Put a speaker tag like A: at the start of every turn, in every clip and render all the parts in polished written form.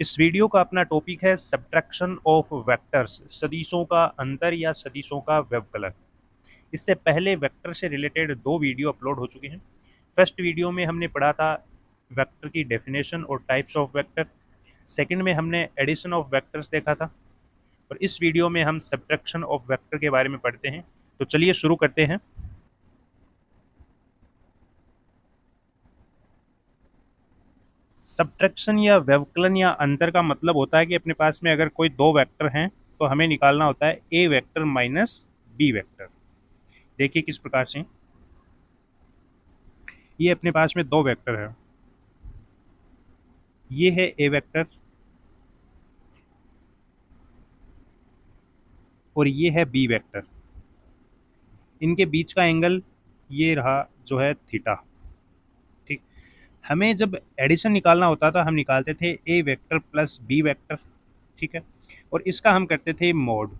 A: इस वीडियो का अपना टॉपिक है सब्ट्रैक्शन ऑफ वेक्टर्स, सदिशों का अंतर या सदिशों का व्यवकलन। इससे पहले वेक्टर से रिलेटेड दो वीडियो अपलोड हो चुके हैं। फर्स्ट वीडियो में हमने पढ़ा था वेक्टर की डेफिनेशन और टाइप्स ऑफ वेक्टर। सेकंड में हमने एडिशन ऑफ वेक्टर्स देखा था। और इस वीडियो में हम सब्ट्रैक्शन ऑफ वेक्टर के बारे में पढ़ते हैं। तो चलिए शुरू करते हैं। सब्ट्रैक्शन या व्यवकलन या अंतर का मतलब होता है कि अपने पास में अगर कोई दो वेक्टर हैं तो हमें निकालना होता है ए वेक्टर माइनस बी वेक्टर। देखिए किस प्रकार से। ये अपने पास में दो वेक्टर है। ये है ए वेक्टर और ये है बी वेक्टर। इनके बीच का एंगल ये रहा जो है थीटा। ठीक। हमें जब एडिशन निकालना होता था हम निकालते थे ए वेक्टर प्लस बी वेक्टर। ठीक है। और इसका हम करते थे मॉड।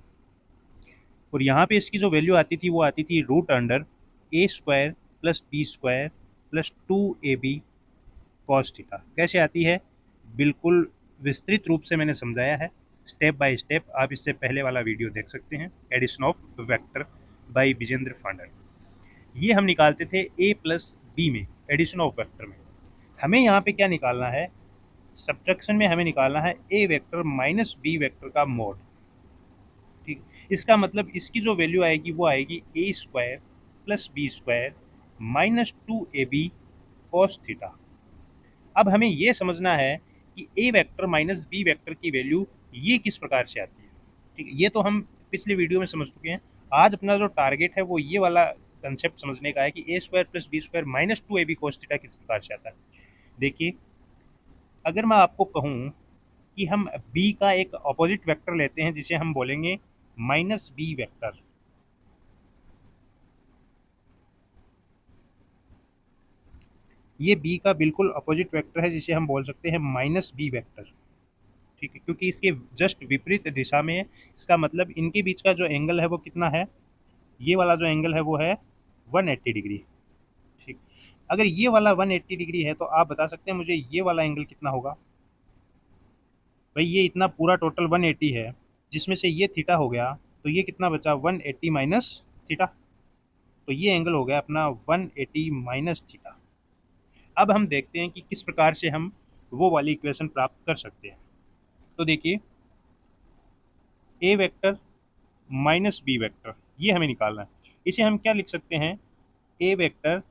A: और यहाँ पे इसकी जो वैल्यू आती थी वो आती थी रूट अंडर ए square plus B square plus 2ab cos theta. कैसे आती है, बिल्कुल विस्तृत रूप से मैंने समझाया है, स्टेप बाय स्टेप। आप इससे पहले वाला वीडियो देख सकते हैं, addition of vector by Vijendra फांडर। ये हम निकालते थे ए प्लस बी में, एडिशन ऑफ वेक्टर में। हमें यहाँ पे क्या निकालना है, सब्ट्रैक्शन में हमें निकालना है ए वेक्टर माइनस बी वेक्टर का मोड। ठीक। इसका मतलब इसकी जो वैल्यू आएगी वो आएगी a square plus B square minus 2ab cos theta. अब हमें ये समझना है कि a vector minus B vector की वैल्यू ये किस प्रकार से आती है। ठीक है, ये तो हम पिछले वीडियो में समझ चुके हैं। आज अपना जो टारगेट है वो ये वाला कंसेप्ट समझने का है कि a square plus B square minus 2ab cos theta किस प्रकार से आता है। देखिए, अगर मैं आपको कहूँ कि हम बी का एक अपोजिट वेक्टर लेते हैं जिसे हम बोलेंगे माइनस बी वेक्टर। ये बी का बिल्कुल अपोजिट वेक्टर है जिसे हम बोल सकते हैं माइनस बी वेक्टर। ठीक है, क्योंकि इसके जस्ट विपरीत दिशा में है। इसका मतलब इनके बीच का जो एंगल है वो कितना है, ये वाला जो एंगल है वो है 180 डिग्री। ठीक। अगर ये वाला 180 डिग्री है तो आप बता सकते हैं मुझे ये वाला एंगल कितना होगा। भाई ये इतना पूरा टोटल 180 है, जिसमें से ये थीटा हो गया, तो ये कितना बचा 180 माइनस थीटा। तो ये एंगल हो गया अपना 180 माइनस थीटा। अब हम देखते हैं कि किस प्रकार से हम वो वाली इक्वेशन प्राप्त कर सकते हैं। तो देखिए, ए वेक्टर माइनस बी वेक्टर ये हमें निकालना है। इसे हम क्या लिख सकते हैं, a vector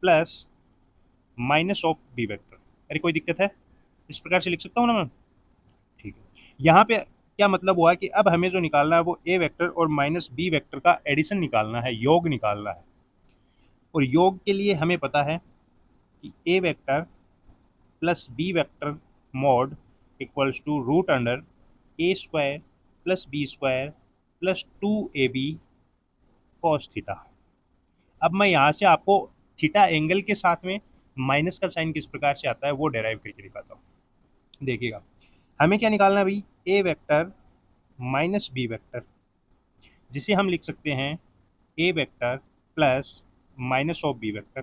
A: plus minus of b vector. अरे कोई दिक्कत है, इस प्रकार से लिख सकता हूँ ना मैं। ठीक है, यहाँ पे क्या मतलब हुआ कि अब हमें जो निकालना है वो ए वेक्टर और माइनस बी वेक्टर का एडिशन निकालना है, योग निकालना है। और योग के लिए हमें पता है कि a vector plus B vector mod equals to root under A square plus B square plus 2ab cos theta. अब मैं यहाँ से आपको थीटा एंगल के साथ में माइनस का साइन किस प्रकार से आता है वो डेराइव करके दिखाता हूँ। देखिएगा, हमें क्या निकालना है भाई, a vector minus B vector, जिसे हम लिख सकते हैं a vector plus minus of b vector.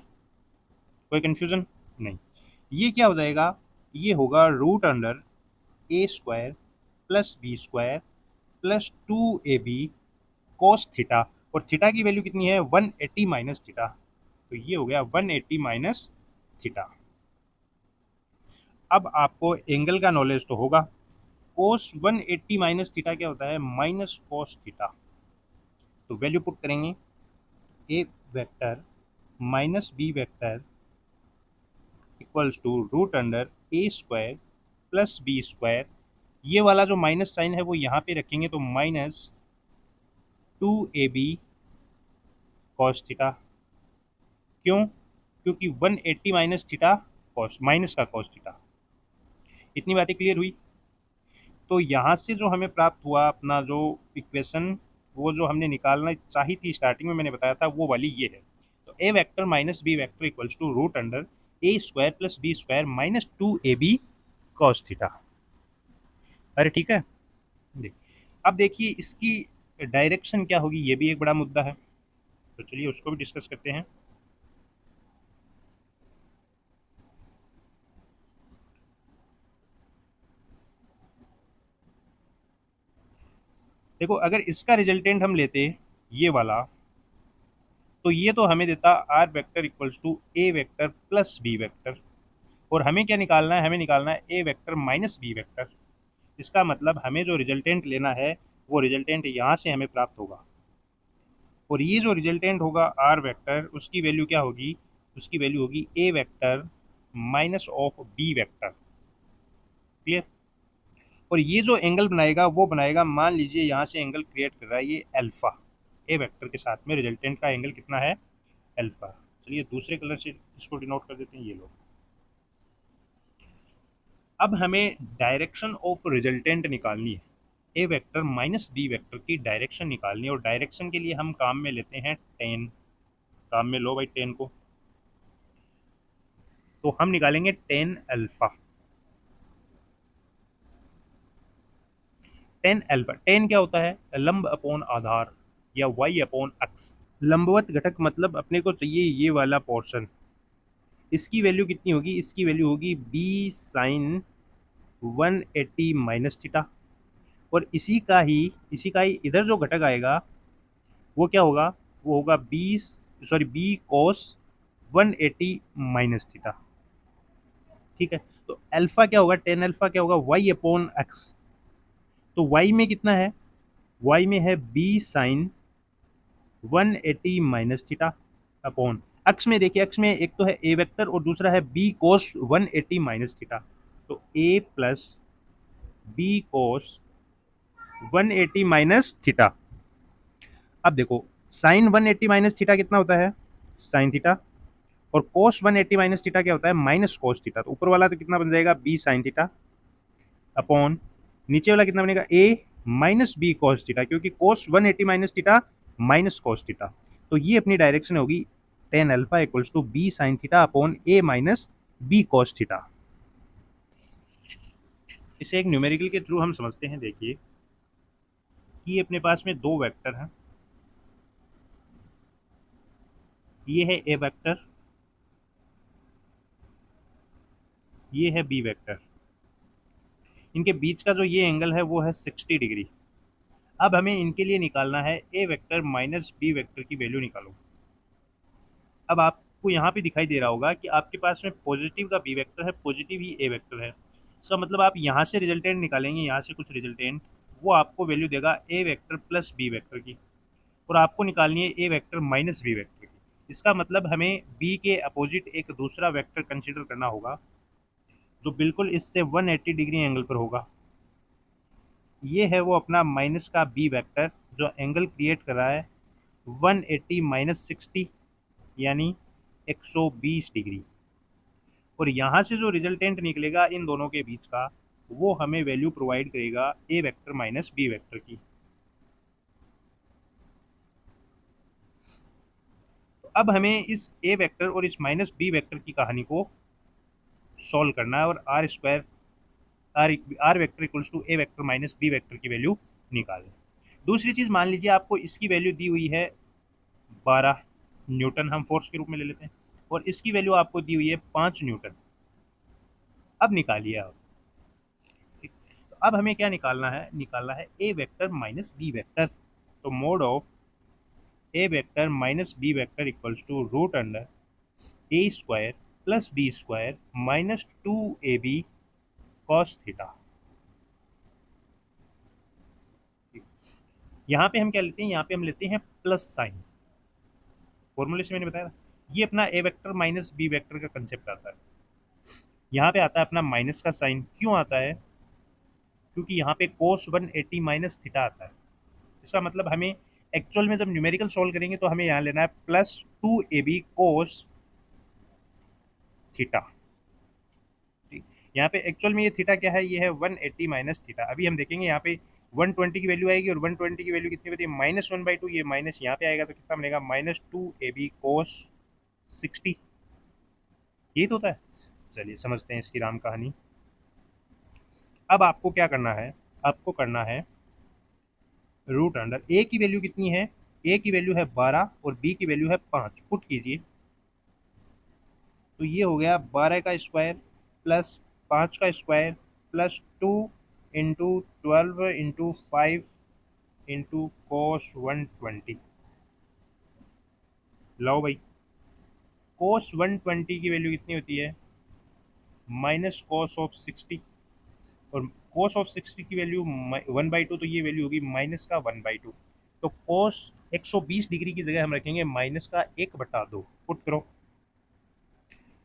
A: कोई कंफ्यूजन नहीं। ये क्या हो जाएगा, ये होगा रूट अंडर ए square plus B square plus 2ab cos theta. और थीटा की वैल्यू कितनी है, 180 माइनस थीटा। तो ये हो गया 180 माइनस थीटा। अब आपको एंगल का नॉलेज तो होगा। कोस 180 माइनस थीटा क्या होता है, माइनस कोस थीटा। तो वैल्यू पुट करेंगे, a vector minus B vector equals to root under A square plus B square. ये वाला जो माइनस साइन है वो यहाँ पे रखेंगे तो माइनस 2ab कॉस थीटा। क्यों, क्योंकि 180 माइनस थीटा कॉस, माइनस का कॉस थीटा। इतनी बातें क्लियर हुई। तो यहाँ से जो हमें प्राप्त हुआ अपना जो इक्वेशन, वो जो हमने निकालना चाही थी स्टार्टिंग में मैंने बताया था वो वाली ये है। तो a vector minus B vector equals to root under A square plus B square minus 2ab cos theta. अरे ठीक है। देख, अब देखिए इसकी डायरेक्शन क्या होगी, ये भी एक बड़ा मुद्दा है। तो चलिए उसको भी डिस्कस करते हैं। देखो अगर इसका रिजल्टेंट हम लेते ये वाला, तो ये तो हमें देता R vector equals to A vector plus B vector, और हमें क्या निकालना है, हमें निकालना है ए वेक्टर माइनस बी वेक्टर। इसका मतलब हमें जो रिजल्टेंट लेना है वो रिजल्टेंट यहाँ से हमें प्राप्त होगा, और ये जो रिजल्टेंट होगा आर वेक्टर, उसकी वैल्यू क्या होगी, उसकी वैल्यू होगी a vector minus of b vector. Clear. और ये जो एंगल बनाएगा वो बनाएगा, मान लीजिए यहाँ से एंगल क्रिएट कर रहा है ये अल्फा, ए वेक्टर के साथ में रिजल्टेंट का एंगल कितना है, अल्फा। चलिए दूसरे कलर से इसको डिनोट कर देते हैं, ये लो। अब हमें डायरेक्शन ऑफ रिजल्टेंट निकालनी है, ए वेक्टर माइनस बी वेक्टर की डायरेक्शन निकालनी है, और डायरेक्शन के लिए हम काम में लेते हैं टेन। काम में लो भाई टेन को, तो हम निकालेंगे tan alpha. Tan alpha, ten क्या होता है, लंब अपॉन आधार या वाई अपॉन एक्स। लंबवत घटक मतलब अपने को चाहिए ये वाला पोर्शन। इसकी वैल्यू कितनी होगी, इसकी वैल्यू होगी बी साइन 180 माइनस थीटा, और इसी का ही इधर जो घटक आएगा वो क्या होगा, वो होगा बी कॉस 180 माइनस थीटा। ठीक है, तो अल्फा क्या होगा, टेन अल्फा क्या होगा, वाई अपॉन एक्स। तो वाई में कितना है, वाई में है B sine 180 minus theta upon X में, देखिए एक्स में एक तो है ए वेक्टर और दूसरा है बी कोस 180 माइनस थीटा, तो ए प्लस बी कोस 180 माइनस थीटा। अब देखो साइन 180 माइनस थीटा कितना होता है, साइन थीटा, और कोस 180 माइनस थीटा क्या होता है, माइनस कोस थीटा। तो ऊपर वाला तो कितना बन जाएगा, बी साइन थीटा अपॉन नीचे वाला कितना बनेगा, A minus B cos theta, क्योंकि cos 180 minus theta minus cos theta. तो ये अपनी डायरेक्शन होगी tan alpha equals to B sine theta upon A minus B cos theta. इसे एक न्यूमेरिकल के थ्रू हम समझते हैं। देखिए कि अपने पास में दो वेक्टर हैं, ये है ए वेक्टर, ये है बी वेक्टर। इनके बीच का जो ये एंगल है वो है 60 डिग्री। अब हमें इनके लिए निकालना है ए वेक्टर माइनस बी वेक्टर की वैल्यू निकालो। अब आपको यहाँ पे दिखाई दे रहा होगा कि आपके पास में पॉजिटिव का बी वेक्टर है, पॉजिटिव ही ए वेक्टर है। इसका मतलब आप यहाँ से रिजल्टेंट निकालेंगे, यहाँ से कुछ रिजल्टेंट, वो आपको वैल्यू देगा ए वेक्टर प्लस बी वेक्टर की, और आपको निकालनी है ए वेक्टर माइनस बी वेक्टर की। इसका मतलब हमें बी के अपोजिट एक दूसरा वेक्टर कंसिडर करना होगा जो बिल्कुल इससे 180 डिग्री एंगल पर होगा। ये है वो अपना माइनस का बी वेक्टर जो एंगल क्रिएट कर रहा है 180 माइनस 60 यानी 120 डिग्री, और यहाँ से जो रिजल्टेंट निकलेगा इन दोनों के बीच का, वो हमें वैल्यू प्रोवाइड करेगा ए वेक्टर माइनस बी वेक्टर की। तो अब हमें इस ए वेक्टर और इस माइनस बी वेक्टर की कहानी को सॉल्व करना है, और R square R vector equals to A vector minus B vector की वैल्यू निकालें। दूसरी चीज़, मान लीजिए आपको इसकी वैल्यू दी हुई है 12 न्यूटन, हम फोर्स के रूप में ले लेते हैं, और इसकी वैल्यू आपको दी हुई है 5 न्यूटन। अब निकालिए आप। ठीक, तो अब हमें क्या निकालना है, निकालना है ए वेक्टर माइनस बी वेक्टर। तो mod of A vector minus B vector equals to root under A square plus B square minus 2ab cos theta. यहाँ पे हम क्या लेते हैं, यहाँ पे हम लेते हैं प्लस साइन। फॉर्मूले से मैंने बताया ये अपना ए वेक्टर माइनस बी वेक्टर का कंसेप्ट आता है। यहाँ पे आता है अपना माइनस का साइन, क्यों आता है, क्योंकि यहाँ पे कोस 180 माइनस थीटा आता है। इसका मतलब हमें एक्चुअल में जब न्यूमेरिकल सॉल्व करेंगे तो हमें यहाँ लेना है प्लस 2ab कोस थीटा। ठीक, यहाँ पे एक्चुअल में ये थीटा क्या है, ये है 180 माइनस थीटा। अभी हम देखेंगे यहाँ पे 120 की वैल्यू आएगी, और 120 की वैल्यू कितनी होती है, -1/2। ये माइनस यहाँ पे आएगा तो कितना बनेगा, -2ab कोस 60। ये तो होता है। चलिए समझते हैं इसकी राम कहानी। अब आपको क्या करना है, आपको करना है रूट अंडर ए की वैल्यू कितनी है, ए की वैल्यू है 12 और बी की वैल्यू है 5। पुट कीजिए तो ये हो गया 12 का स्क्वायर प्लस 5 का square plus 2 into 12 into 5 into cos 120। लाओ भाई, कॉस 120 की वैल्यू कितनी होती है? माइनस कॉस ऑफ 60, और कॉस ऑफ 60 की वैल्यू 1/2, तो ये वैल्यू होगी माइनस का 1/2। तो कॉस 120 डिग्री की जगह हम रखेंगे माइनस का 1/2। पुट करो,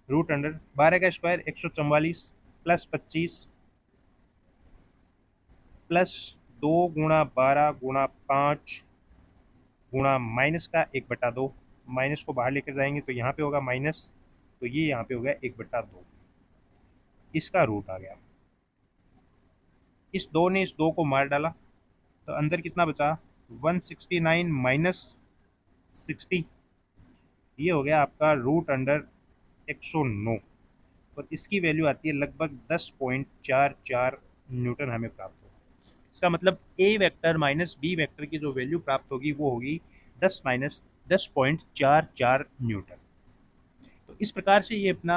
A: रूट अंडर 12 का स्क्वायर 144 प्लस 25 प्लस 2 गुणा 12 गुणा 5 गुणा माइनस का 1/2। माइनस को बाहर लेकर जाएंगे तो यहाँ पे होगा माइनस, तो ये यहाँ पे हो गया 1/2, इसका रूट आ गया। इस 2 ने इस 2 को मार डाला, तो अंदर कितना बचा? 169 माइनस 60, ये हो गया आपका रूट अंडर 109, और इसकी वैल्यू आती है लगभग 10.44 न्यूटन हमें प्राप्त होगा। इसका मतलब ए वेक्टर माइनस बी वेक्टर की जो वैल्यू प्राप्त होगी वो होगी 10 - 10.44 न्यूटन। तो इस प्रकार से ये अपना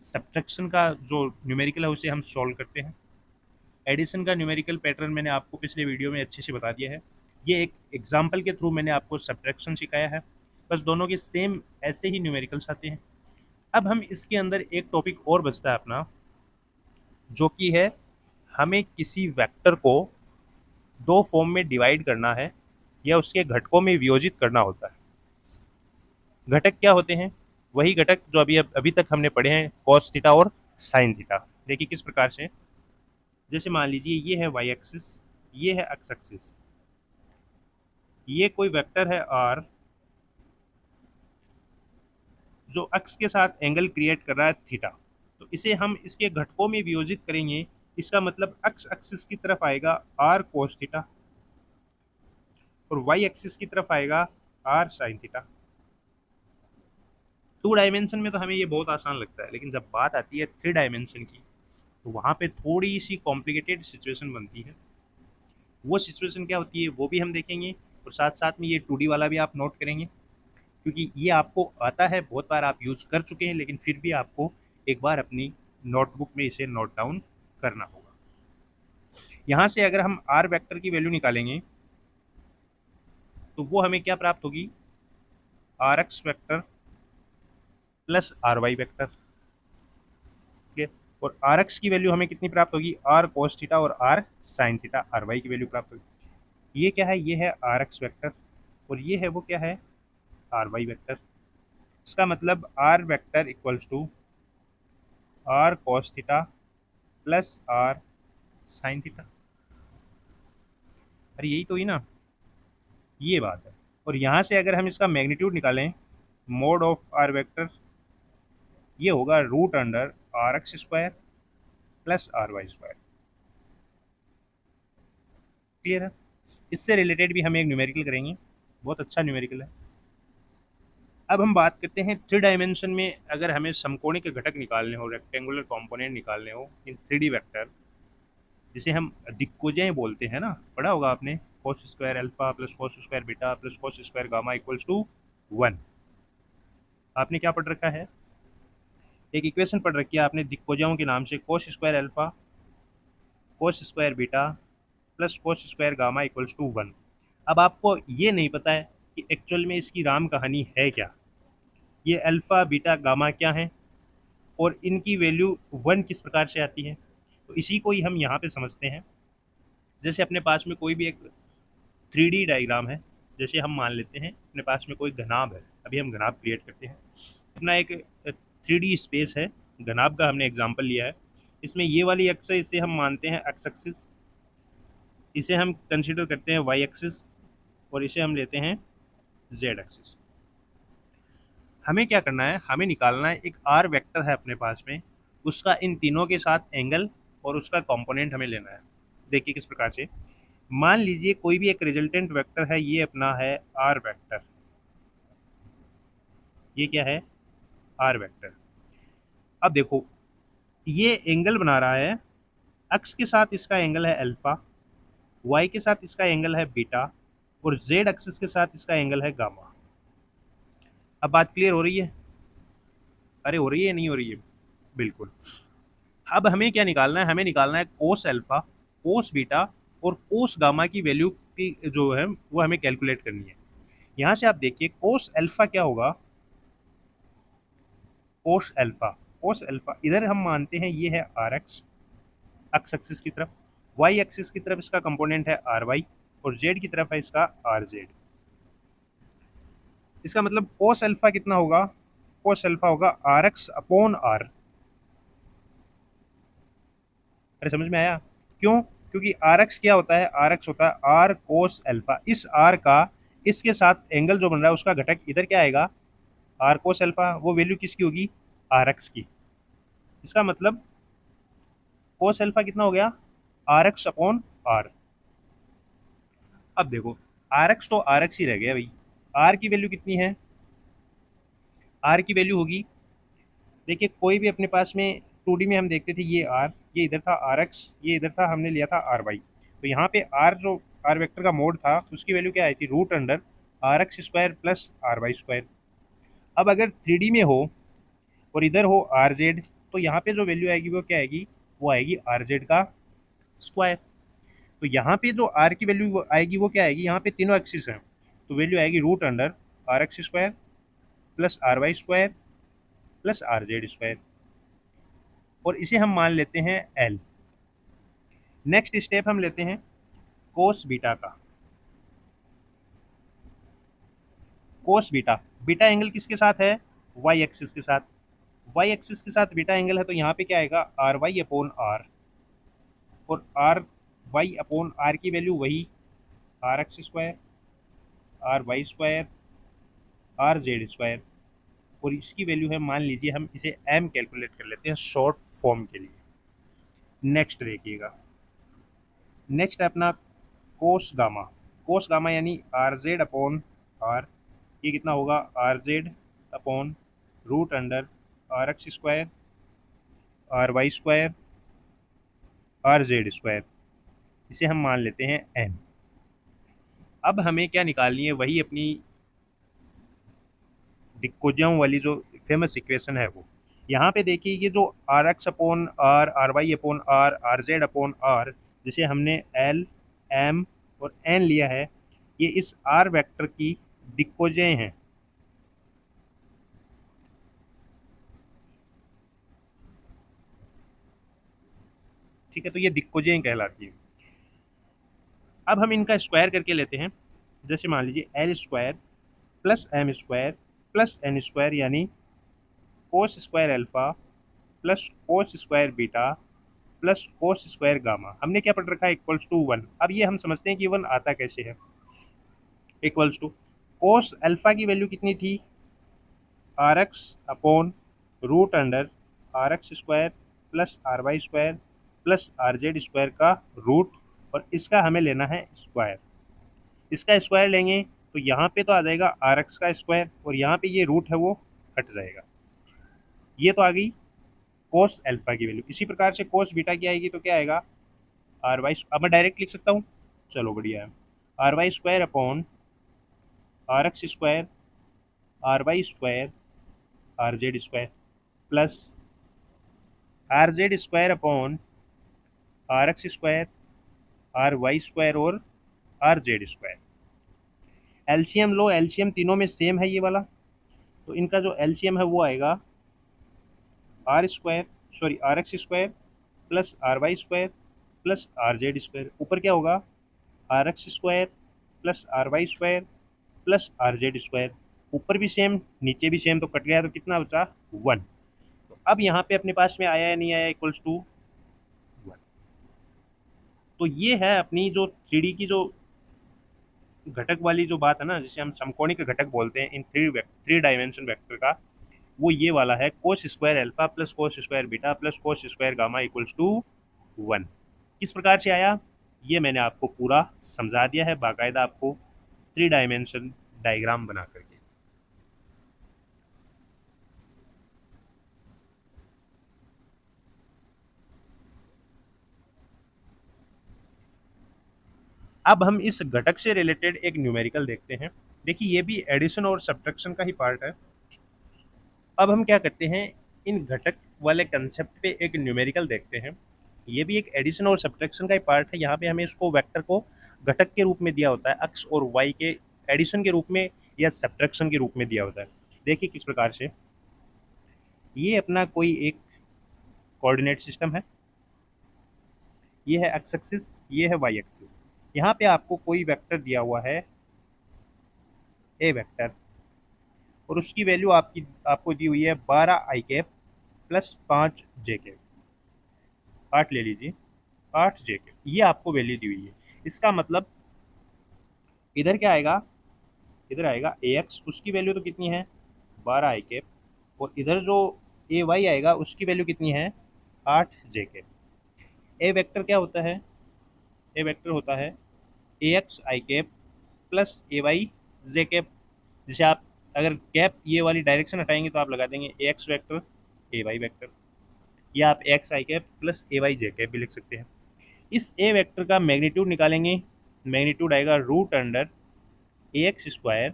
A: सब्ट्रैक्शन का जो न्यूमेरिकल है उसे हम सॉल्व करते हैं। एडिशन का न्यूमेरिकल पैटर्न मैंने आपको पिछले वीडियो में अच्छे से बता दिया है। ये एक एग्जाम्पल के थ्रू मैंने आपको सब्ट्रैक्शन सिखाया है, बस दोनों के सेम ऐसे ही न्यूमेरिकल्स आते हैं। अब हम इसके अंदर एक टॉपिक और बचता है अपना, जो कि है हमें किसी वेक्टर को दो फॉर्म में डिवाइड करना है या उसके घटकों में वियोजित करना होता है। घटक क्या होते हैं? वही घटक जो अभी तक हमने पढ़े हैं, कॉस थीटा और साइन थीटा। देखिए किस प्रकार से, जैसे मान लीजिए ये है वाई एक्सिस, ये है एक्स एक्सिस, ये कोई वेक्टर है आर जो एक्स के साथ एंगल क्रिएट कर रहा है थीटा। तो इसे हम इसके घटकों में वियोजित करेंगे। इसका मतलब एक्स एक्सिस की तरफ आएगा आर कोस थीटा, और वाई एक्सिस की तरफ आएगा आर साइन थीटा। 2 डायमेंशन में तो हमें ये बहुत आसान लगता है, लेकिन जब बात आती है 3 डायमेंशन की तो वहाँ पे थोड़ी सी कॉम्प्लिकेटेड सिचुएशन बनती है। वो सिचुएशन क्या होती है वो भी हम देखेंगे, और साथ साथ में ये 2D वाला भी आप नोट करेंगे, क्योंकि ये आपको आता है, बहुत बार आप यूज़ कर चुके हैं, लेकिन फिर भी आपको एक बार अपनी नोटबुक में इसे नोट डाउन करना होगा। यहाँ से अगर हम आर वेक्टर की वैल्यू निकालेंगे तो वो हमें क्या प्राप्त होगी? R X vector plus R Y vector. ठीक है, और आर एक्स की वैल्यू हमें कितनी प्राप्त होगी? आर कोस थीटा और R sine theta. R Y की वैल्यू प्राप्त होगी। ये क्या है? ये है आर एक्स वैक्टर, और ये है वो क्या है? R Y vector. इसका मतलब R vector equals to R cos theta plus R sine theta. अरे यही तो हुई ना, ये बात है। और यहाँ से अगर हम इसका मैग्नीट्यूड निकालें, मोड ऑफ आर वेक्टर, ये होगा root under R X square plus R Y square. Clear है? इससे रिलेटेड भी हम एक न्यूमेरिकल करेंगे, बहुत अच्छा न्यूमेरिकल है। अब हम बात करते हैं 3 डायमेंशन में अगर हमें समकोणीय के घटक निकालने हो, रेक्टेंगुलर कंपोनेंट निकालने हो इन 3D वेक्टर, जिसे हम दिक्कोजें बोलते हैं ना, पढ़ा होगा आपने, cos square alpha plus cos square beta plus cos square gamma equals to 1। आपने क्या पढ़ रखा है? एक इक्वेशन पढ़ रखी है आपने दिक्कोजाओं के नाम से, cos square alpha cos square beta plus cos square gamma equals to 1। अब आपको ये नहीं पता है कि एक्चुअल में इसकी राम कहानी है क्या, ये अल्फा बीटा गामा क्या है, और इनकी वैल्यू 1 किस प्रकार से आती है। तो इसी को ही हम यहाँ पे समझते हैं। जैसे अपने पास में कोई भी एक 3D डायग्राम है, जैसे हम मान लेते हैं अपने पास में कोई घनाभ है, अभी हम घनाभ क्रिएट करते हैं। अपना एक 3D स्पेस है, घनाभ का हमने एग्जांपल लिया है। इसमें ये वाली एक्स है, इसे हम मानते हैं एक्स एक्सिस, इसे हम कंसिडर करते हैं वाई एक्सिस, और इसे हम लेते हैं जेड एक्सिस। हमें क्या करना है? हमें निकालना है एक आर वेक्टर है अपने पास में, उसका इन तीनों के साथ एंगल और उसका कंपोनेंट हमें लेना है। देखिए किस प्रकार से, मान लीजिए कोई भी एक रिजल्टेंट वेक्टर है, ये अपना है आर वेक्टर। ये क्या है? R vector. अब देखो, ये एंगल बना रहा है, एक्स के साथ इसका एंगल है अल्फा, वाई के साथ इसका एंगल है बीटा, और जेड एक्सिस के साथ इसका एंगल है गामा। अब बात क्लियर हो रही है? अरे हो रही है, नहीं हो रही है? बिल्कुल। अब हमें क्या निकालना है? हमें निकालना है कोस अल्फा कोस बीटा और कोस गामा की वैल्यू की जो है वो हमें कैलकुलेट करनी है। यहाँ से आप देखिए कोस अल्फा क्या होगा, कोस अल्फा इधर हम मानते हैं ये है आर एक्स एक्स एक्सिस की तरफ, वाई एक्सिस की तरफ इसका कंपोनेंट है आर वाई, और जेड की तरफ है इसका आर जेड। इसका मतलब कोस अल्फा कितना होगा, कोस अल्फा होगा आर एक्स अपॉन आर। अरे समझ में आया? क्यों? क्योंकि आर एक्स क्या होता है, आर एक्स होता है आर कोस अल्फा। इस आर का इसके साथ एंगल जो बन रहा है उसका घटक इधर क्या आएगा, आर कोस अल्फा, वो वैल्यू किसकी होगी, आर एक्स की। इसका मतलब कोस अल्फा कितना हो गया, आर एक्स अपॉन आर। अब देखो आर एक्स तो आर एक्स ही रह गया भाई, आर की वैल्यू कितनी है, आर की वैल्यू होगी, देखिए कोई भी अपने पास में 2D में हम देखते थे ये आर, ये इधर था आर एक्स, ये इधर था, हमने लिया था आर वाई। तो यहाँ पे आर जो आर वेक्टर का मोड था उसकी वैल्यू क्या आई थी, root under R X square plus R Y square. अब अगर 3D में हो और इधर हो आर जेड, तो यहाँ पे जो वैल्यू आएगी वो क्या आएगी, वो आएगी आर जेड का स्क्वायर। तो यहाँ पे जो आर की वैल्यू आएगी वो क्या आएगी, यहाँ पे तीनों एक्सिस हैं, तो वैल्यू आएगी root under R X square plus R Y square plus R Z square, और इसे हम मान लेते हैं एल। नेक्स्ट स्टेप हम लेते हैं कोस बीटा का। कोस बीटा, बीटा एंगल किसके साथ है, वाई एक्सिस के साथ। वाई एक्सिस के साथ बीटा एंगल है, तो यहाँ पे क्या आएगा आर वाई अपॉन आर, और आर वाई अपॉन आर की वैल्यू वही R X square R Y square R Z square, और इसकी वैल्यू है, मान लीजिए हम इसे एम कैलकुलेट कर लेते हैं शॉर्ट फॉर्म के लिए। नेक्स्ट देखिएगा, नेक्स्ट है अपना कोस गामा। कोस गामा यानी आर जेड अपॉन आर, ये कितना होगा R Z upon root under R X square R Y square R Z square, इसे हम मान लेते हैं एन। अब हमें क्या निकालनी है, वही अपनी डिकोजाओं वाली जो फेमस इक्वेशन है वो। यहाँ पे देखिए ये जो R X upon R R Y upon R Z upon R, जिसे हमने एल एम और एन लिया है, ये इस आर वेक्टर की दिक्कोजें हैं। ठीक है, तो ये दिक्कोजें कहलाती हैं। अब हम इनका स्क्वायर करके लेते हैं, जैसे मान लीजिए l square plus m square plus n square, यानी cos square alpha plus cos square beta plus cos square gamma. हमने क्या पढ़ रखा है, इक्वल्स टू वन। अब ये हम समझते हैं कि वन आता कैसे है, इक्वल्स टू कोस अल्फा की वैल्यू कितनी थी, R X upon root under R X square plus R Y square plus R Z square का रूट, और इसका हमें लेना है स्क्वायर। इसका स्क्वायर लेंगे तो यहाँ पे तो आ जाएगा आर एक्स का स्क्वायर, और यहाँ पे ये रूट है वो हट जाएगा। ये तो आ गई कोस अल्फा की वैल्यू। इसी प्रकार से कोस बीटा की आएगी तो क्या आएगा, आर वाई, अब मैं डायरेक्ट लिख सकता हूँ, चलो बढ़िया है, R Y square upon R X square R Y square R Z square plus R Z square upon R X square R Y square और आर जेड स्क्वायर। एलसीएम लो, एलसीएम तीनों में सेम है ये वाला, तो इनका जो एलसीएम है वो आएगा R square, sorry R X square plus R Y square plus R Z square. ऊपर क्या होगा, R X square plus R Y square plus R Z square, ऊपर भी सेम नीचे भी सेम, तो कट गया, तो कितना बचा, वन। तो अब यहाँ पे अपने पास में आया या नहीं आया, इक्वल्स टू वन। तो ये है अपनी जो 3D की जो घटक वाली जो बात है ना, जिसे हम समकोणिक घटक बोलते हैं इन थ्री डायमेंशन वेक्टर का, वो ये वाला है cos square alpha plus cos square beta plus cos square gamma equals to one. किस प्रकार से आया, ये मैंने आपको पूरा समझा दिया है बाकायदा, आपको 3 डायमेंशन डायग्राम बना करके। अब हम इस घटक से रिलेटेड एक न्यूमेरिकल देखते हैं। देखिए ये भी एडिशन और सब्ट्रैक्शन का ही पार्ट है। अब हम क्या करते हैं, इन घटक वाले कंसेप्ट पे एक न्यूमेरिकल देखते हैं। ये भी एक एडिशन और सब्ट्रैक्शन का ही पार्ट है। यहाँ पे हमें इसको वेक्टर को घटक के रूप में दिया होता है, एक्स और वाई के एडिशन के रूप में या सब्ट्रैक्शन के रूप में दिया होता है। देखिए किस प्रकार से, ये अपना कोई एक कोऑर्डिनेट सिस्टम है, ये है एक्स एक्सिस, ये है वाई एक्सिस। यहाँ पे आपको कोई वेक्टर दिया हुआ है ए वेक्टर, और उसकी वैल्यू आपको दी हुई है 12 आई कैप प्लस 5 जे कैप, 8 ले लीजिए, 8 जे कैप, ये आपको वैल्यू दी हुई है। इसका मतलब इधर क्या आएगा, इधर आएगा ए एक्स, उसकी वैल्यू तो कितनी है 12 आई कैप, और इधर जो ए वाई आएगा उसकी वैल्यू कितनी है 8 जे कैप। ए वेक्टर क्या होता है, ए वेक्टर होता है ए x i cap plus A y j cap. जैसे आप अगर कैप ये वाली डायरेक्शन हटाएंगे तो आप लगा देंगे a x vector a y vector, या आप x i cap plus A y j cap भी लिख सकते हैं। इस ए वेक्टर का मैग्नीट्यूड निकालेंगे, मैग्नीट्यूड आएगा रूट अंडर ए एक्स स्क्वायर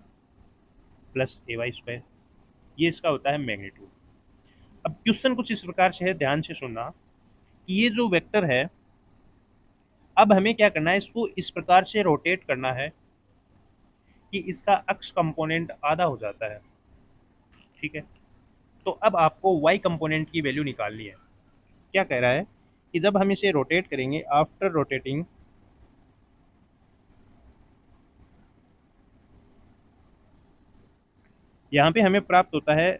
A: प्लस ए वाई स्क्वायर, ये इसका होता है मैग्नीट्यूड। अब क्वेश्चन कुछ इस प्रकार से है, ध्यान से सुनना, कि ये जो वेक्टर है, अब हमें क्या करना है, इसको इस प्रकार से रोटेट करना है कि इसका अक्ष कंपोनेंट आधा हो जाता है। ठीक है, तो अब आपको y कंपोनेंट की वैल्यू निकालनी है। क्या कह रहा है कि जब हम इसे रोटेट करेंगे, आफ्टर रोटेटिंग यहाँ पे हमें प्राप्त होता है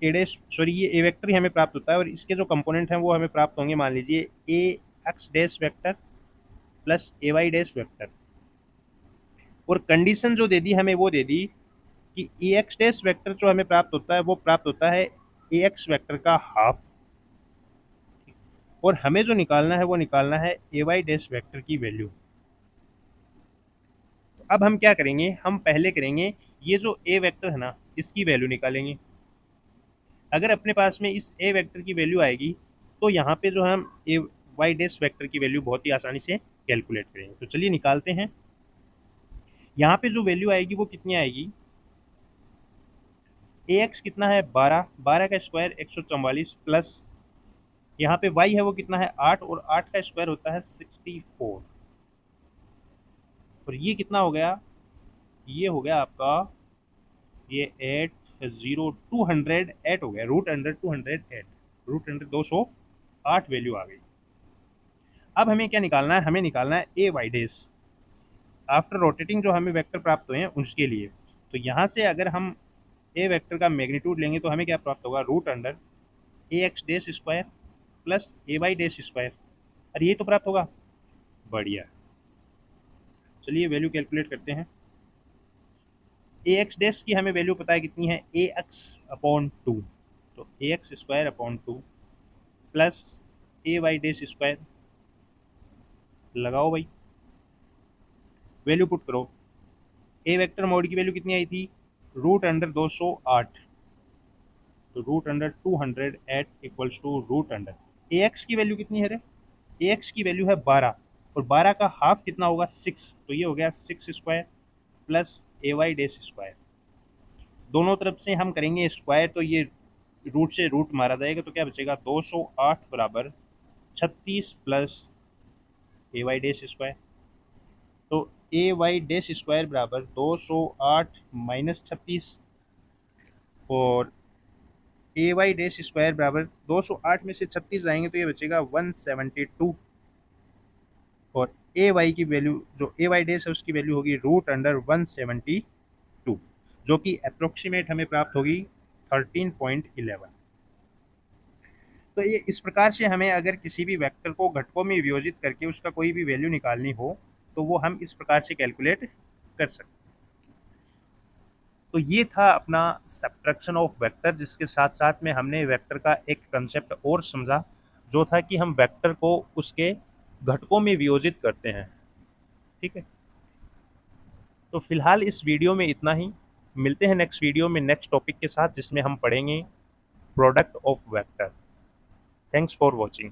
A: ए डैश, सॉरी ये ए वेक्टर ही हमें प्राप्त होता है, और इसके जो कंपोनेंट हैं वो हमें प्राप्त होंगे, मान लीजिए ए एक्स डैश वेक्टर प्लस ए वाई डैश वेक्टर, और कंडीशन जो दे दी हमें वो दे दी कि ए एक्स डैश वेक्टर जो हमें प्राप्त होता है वो प्राप्त होता है ए एक्स वेक्टर का हाफ, और हमें जो निकालना है वो निकालना है ए वाई डैश वेक्टर की वैल्यू। अब हम क्या करेंगे, हम पहले करेंगे ये जो ए वेक्टर है ना इसकी वैल्यू निकालेंगे। अगर अपने पास में इस ए वेक्टर की वैल्यू आएगी तो यहाँ पे जो हम ए वाई डैश वेक्टर की वैल्यू बहुत ही आसानी से कैलकुलेट करेंगे। तो चलिए निकालते हैं। यहाँ पे जो वैल्यू आएगी वो कितनी आएगी, ए एक्स कितना है 12, 12 का स्क्वायर 144 प्लस यहाँ पे y है वो कितना है 8, और 8 का स्क्वायर होता है 64, और ये कितना हो गया, ये हो गया आपका ये 208 हो गया, root under 208, root under 208 value आ गई। अब हमें क्या निकालना है, हमें निकालना है a Y dash after rotating जो हमें वेक्टर प्राप्त हुए हैं उसके लिए। तो यहाँ से अगर हम ए वेक्टर का मैग्नीट्यूड लेंगे तो हमें क्या प्राप्त होगा, रूट अंडर ए एक्स डैश स्क्वायर प्लस ए वाई डैश स्क्वायर, अरे ये तो प्राप्त होगा, बढ़िया। चलिए वैल्यू कैलकुलेट करते हैं। ए एक्स डैश की हमें वैल्यू पता है कितनी है, ए एक्स अपॉन 2, तो A x square upon 2 plus A Y dash square, लगाओ भाई वैल्यू पुट करो। ए वेक्टर मोड की वैल्यू कितनी आई थी, रूट अंडर 208, तो root under 208 equals to root under A X की वैल्यू कितनी है रे, ए एक्स की वैल्यू है 12, और 12 का हाफ कितना होगा 6, तो ये हो गया 6 स्क्वायर प्लस ए वाई डैश स्क्वायर। दोनों तरफ से हम करेंगे स्क्वायर तो ये रूट से रूट मारा जाएगा, तो क्या बचेगा 208 बराबर 36 प्लस ए वाई डैश स्क्वायर, तो ए वाई डैश स्क्वायर बराबर 208 माइनस 36, और ए वाई डैश स्क्वायर बराबर 208 में से 36 जाएंगे तो ये बचेगा 172, और ए वाई की वैल्यू जो ए वाई डैश है उसकी वैल्यू होगी रूट अंडर 172, जो कि अप्रोक्सीमेट हमें प्राप्त होगी 13.11। तो ये इस प्रकार से हमें अगर किसी भी वेक्टर को घटकों में वियोजित करके उसका कोई भी वैल्यू निकालनी हो तो वो हम इस प्रकार से कैलकुलेट कर सकते हैं। तो ये था अपना सब्ट्रैक्शन ऑफ वेक्टर, जिसके साथ साथ में हमने वेक्टर का एक कंसेप्ट और समझा, जो था कि हम वेक्टर को उसके घटकों में वियोजित करते हैं। ठीक है, तो फिलहाल इस वीडियो में इतना ही, मिलते हैं नेक्स्ट वीडियो में नेक्स्ट टॉपिक के साथ जिसमें हम पढ़ेंगे product of vector. Thanks for watching.